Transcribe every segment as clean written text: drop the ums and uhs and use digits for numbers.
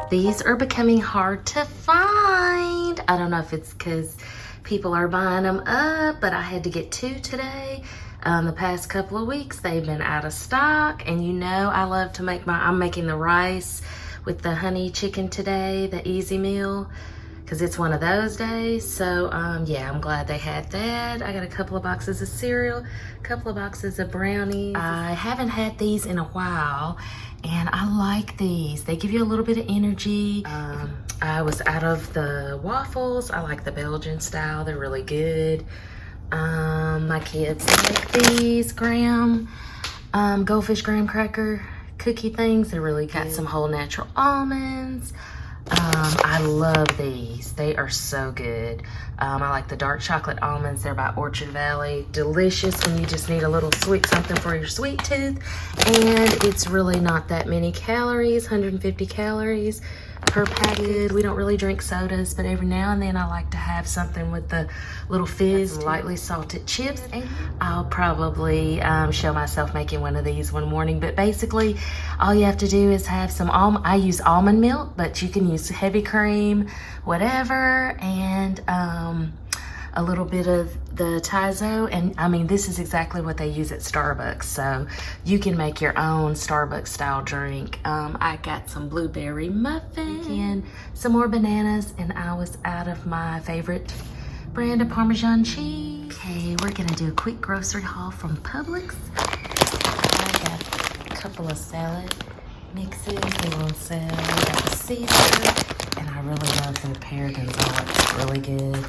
These are becoming hard to find. I don't know if it's because people are buying them up, but I had to get 2 today. The past couple of weeks, they've been out of stock. And you know, I love to make I'm making the rice with the honey chicken today, the easy meal, because it's one of those days. So yeah, I'm glad they had that. I got a couple of boxes of cereal, a couple of boxes of brownies. I haven't had these in a while, and I like these. They give you a little bit of energy. I was out of the waffles. I like the Belgian style. They're really good. My kids like these goldfish graham cracker cookie things. They're really good. Got some whole natural almonds. I love these. They are so good. I like the dark chocolate almonds. They're by Orchard Valley. Delicious when you just need a little sweet something for your sweet tooth. And it's really not that many calories, 150 calories per packet. We don't really drink sodas, but every now and then I like to have something with the little fizz, lightly salted chips. I'll probably show myself making one of these one morning, but basically all you have to do is have some I use almond milk, but you can use heavy cream, whatever, and a little bit of the Tizo. And I mean, this is exactly what they use at Starbucks, so you can make your own Starbucks style drink. I got some blueberry muffins and some more bananas, and I was out of my favorite brand of Parmesan cheese. Okay, we're gonna do a quick grocery haul from Publix. I got a couple of salad mixes. They on sale. I got the Caesar, and I really love their pear gonzalez. It's really good.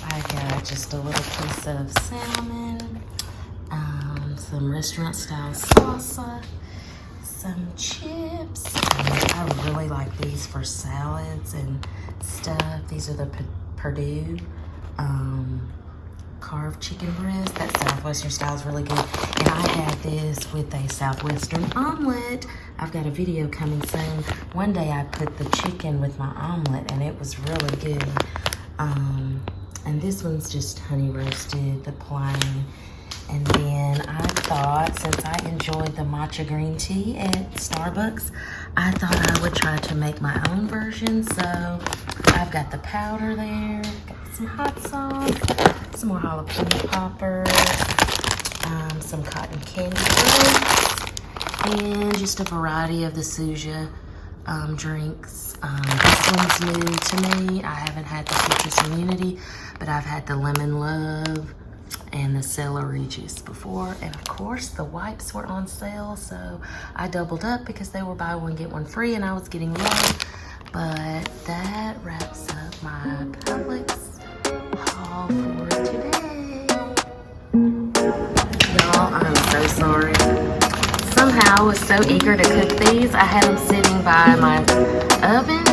I got just a little piece of salmon, some restaurant style salsa, some chips. I really like these for salads and stuff. These are the Purdue carved chicken breast. That Southwestern style is really good. And I had this with a Southwestern omelet. I've got a video coming soon. One day I put the chicken with my omelet, and it was really good. And this one's just honey roasted, the plain. And then I thought, since I enjoyed the matcha green tea at Starbucks, I thought I would try to make my own version. So I've got the powder there, got some hot sauce, some more jalapeno poppers, some cotton candy flakes, and just a variety of the Suja drinks. This one's new to me. I haven't had the citrus immunity, but I've had the lemon love and the celery juice before. And of course the wipes were on sale, so I doubled up because they were buy one get one free, and I was getting one. But that wraps up my Publix haul for today. Y'all, I'm so sorry. Somehow I was so eager to cook these. I had them sitting by my oven,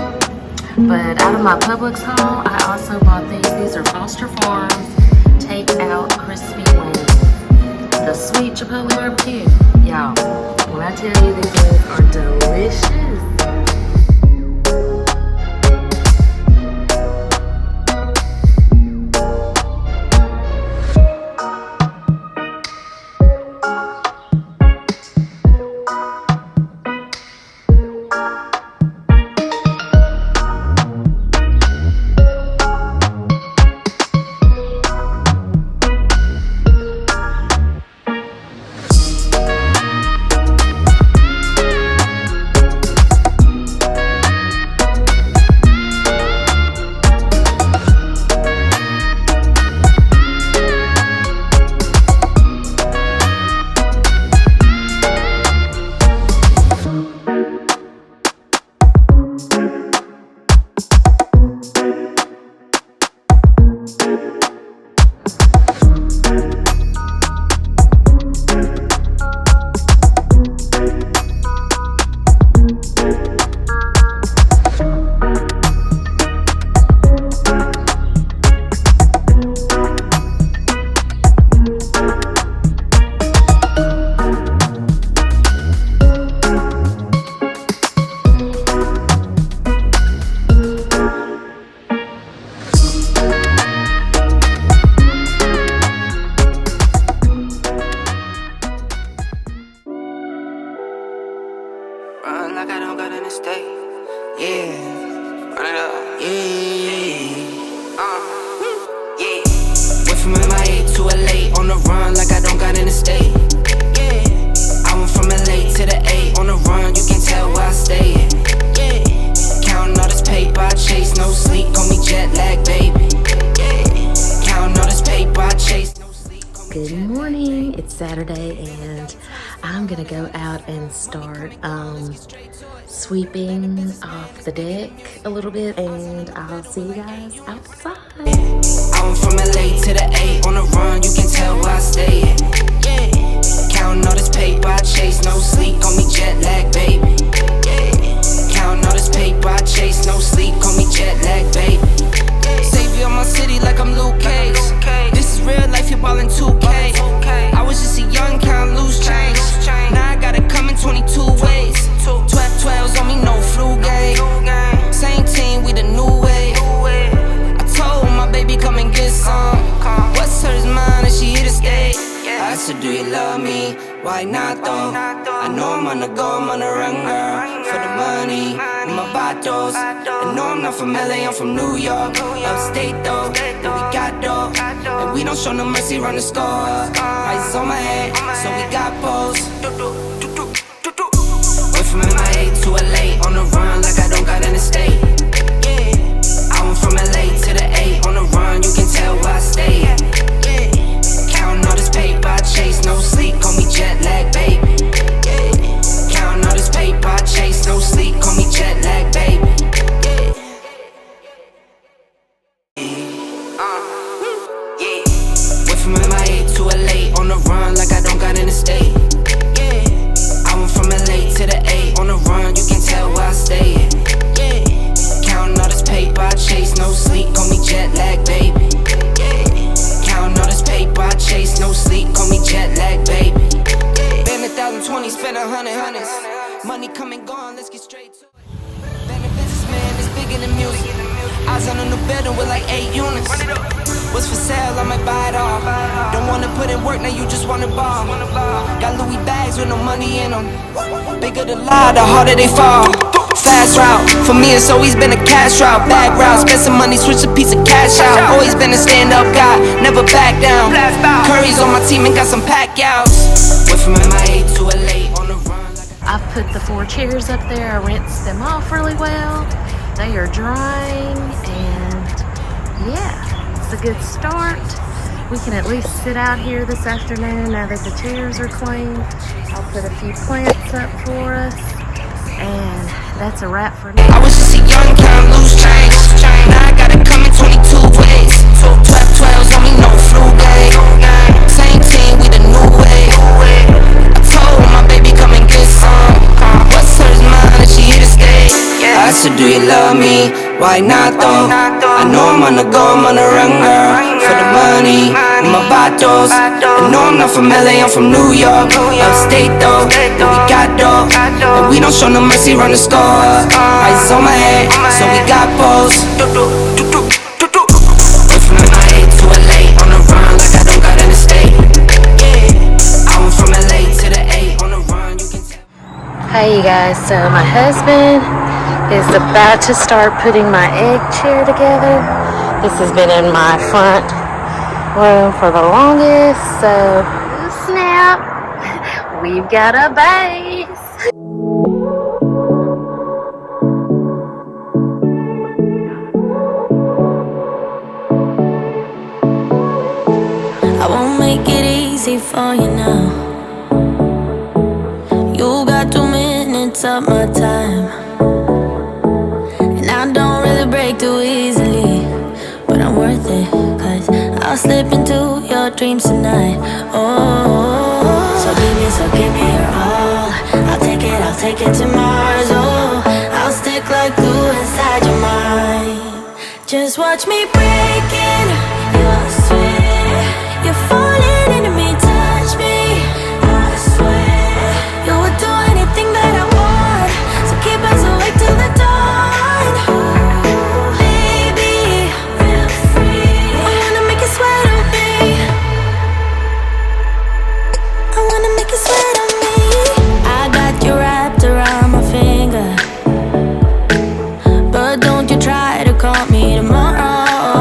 but out of my Publix haul, I also bought these. These are Foster Farms Take Out Crispy Wings. The sweet chipotle barbecue. Y'all, when I tell you these wings are delicious. Good morning. It's Saturday and I'm gonna go out and start sweeping off the deck a little bit, and I'll see you guys outside. I'm from LA to the A on the run, you can tell where I stay at. Yeah. Counting all this paper, I chase no sleep, call me jet lag, baby. Yeah. Counting all this paper, I chase no sleep, call me jet lag, baby. Savior of my city like I'm Luke Cage. This is real life, you're ballin' 2K. I was just a young count loose change. Now I gotta come in 22 ways. 12-12s on me, no flu game. Same team, we the new way. I told my baby come and get some. What's hers mine and she here to stay. I said, do you love me? Why not though? I know I'm on the go, I'm on the run, girl. For the money, in my batos. I know I'm not from LA, I'm from New York. Upstate though, and we got dough. And we don't show no mercy, run the score. Eyes on my head, so we got posts. Went from MIA to LA, on the run like I don't got an estate. Yeah, I went from LA to the A, on the run, you can tell where I stay at. Yeah, counting all this paper, I chase no sleep, call me jet lag, baby. Yeah, counting all this paper, I chase no sleep, call me jet lag, baby. Yeah, went from MIA to LA, on the run like I don't got an estate. Yeah, I went from LA to the A, on the run, you can tell where I stay at. Yeah, counting all this paper, I chase no sleep, call me jet lag, baby. Yeah, counting all this paper, I chase no sleep, call me jet lag, baby. Been 1,020, spent 100. Money come and gone, let's get straight to it. Been a businessman, it's bigger than music. I was on a new building with like 8 units. What's for sale, I might buy it all. Don't wanna put in work, now you just wanna ball. Got Louis bags with no money in them. Bigger the lie, the harder they fall. Fast route, for me it's always been a cash route. Bag route, spend some money, switch a piece of cash out. Always been a stand-up guy, never back down. Curry's on my team and got some pack outs. Went from MIA to LA on the run. I've put the 4 chairs up there. I rinsed them off really well. They are drying, and yeah, it's a good start. We can at least sit out here this afternoon now that the chairs are clean. I'll put a few plants up for us, and that's a wrap for me. I was just a young count loose change. Now I gotta come in 22 ways. 12-12s on me, no flu game. Same team, we the new way. I told my baby come and get some. What's hers mine and she here to stay. I said, do you love me? Why not though? I know I'm on the go, I'm on the run, girl. For the money, in my batos. I know I'm not from LA, I'm from New York. Upstate though, and we got dough. And we don't show no mercy, run the score. Eyes on my head, so we got posts. Went from MIA to LA, on the run like I don't got an estate. Yeah, I went from LA to the A, on the run, you can tell. Hey you guys, so my husband is about to start putting my egg chair together. This has been in my front room for the longest, so snap, we've got a base. I won't make it easy for you now. You got 2 minutes of my time, and I don't really break too easily, but I'm worth it, 'cause I'll slip into your dreams tonight. Oh, so give me your all. I'll take it to Mars. Oh, I'll stick like glue inside your mind. Just watch me breaking your sweat. You're falling into me, touch me. I swear you would do anything that I want, so keep us awake till the dawn. Baby, feel free. I wanna make you sweat on me. I wanna make you sweat on me. I got you wrapped around my finger, but don't you try to call me tomorrow.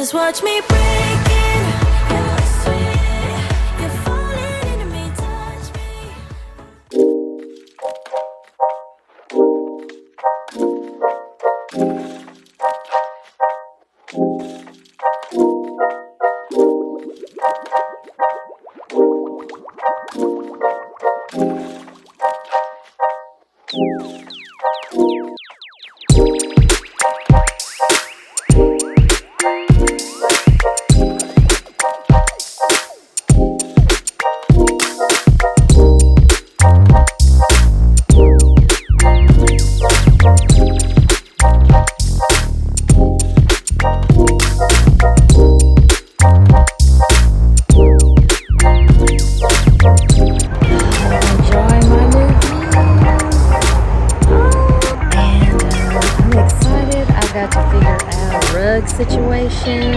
Just watch me breaking. You're sweet. You're falling into me. Touch me. Situation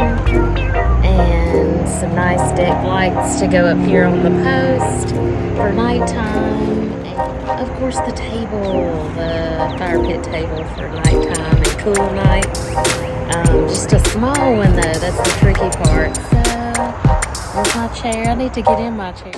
and some nice deck lights to go up here on the post for nighttime, and of course the fire pit table for nighttime and cool nights. Just a small one though, that's the tricky part. So there's my chair. I need to get in my chair.